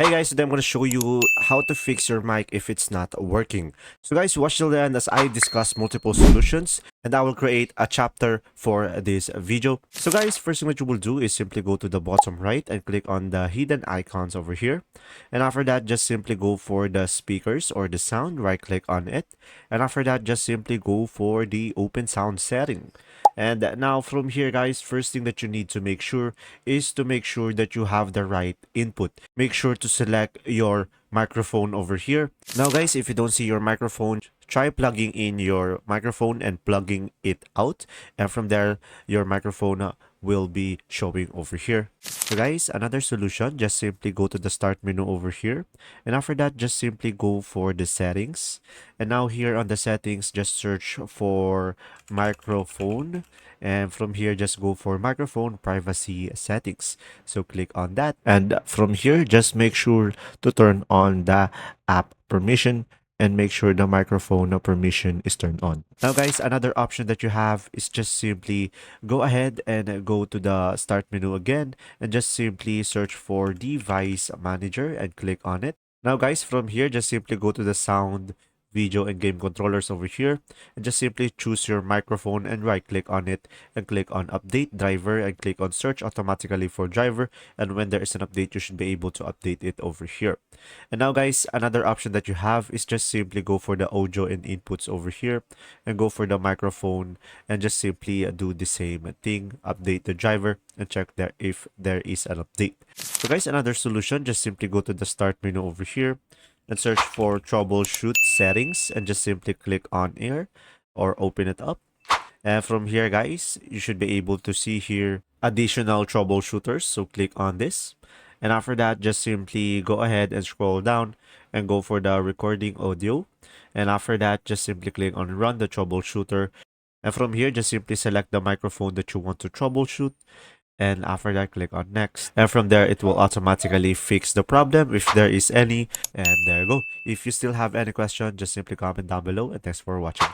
Hey guys, today I'm going to show you how to fix your mic if it's not working. So guys, watch till the end as I discuss multiple solutions and I will create a chapter for this video. So guys, first thing that you will do is simply go to the bottom right and click on the hidden icons over here. And after that, just simply go for the speakers or the sound, right click on it. And after that, just simply go for the open sound setting. And now from here guys, first thing that you need to make sure is to make sure that you have the right input. Make sure to select your microphone over here. Now guys, if you don't see your microphone, try plugging in your microphone and plugging it out. And from there, your microphone will be showing over here. So guys, another solution, just simply go to the start menu over here. And after that, just simply go for the settings. And now here on the settings, just search for microphone. And from here, just go for microphone privacy settings. So click on that. And from here, just make sure to turn on the app permission and make sure the microphone permission is turned on. Now guys, another option that you have is just simply go ahead and go to the start menu again and just simply search for device manager and click on it. Now guys, from here, just simply go to the sound, video and game controllers over here and just simply choose your microphone and right click on it and click on update driver and click on search automatically for driver, and when there is an update you should be able to update it over here. And now guys, another option that you have is just simply go for the audio and inputs over here and go for the microphone and just simply do the same thing, update the driver and check there if there is an update. So guys, another solution, just simply go to the start menu over here and search for troubleshoot settings and just simply click on here or open it up. And from here guys, you should be able to see here additional troubleshooters. So click on this. And after that, just simply go ahead and scroll down and go for the recording audio. And after that, just simply click on run the troubleshooter. And from here, just simply select the microphone that you want to troubleshoot. And after that, click on next. And from there, it will automatically fix the problem if there is any. And there you go. If you still have any question, just simply comment down below. And thanks for watching.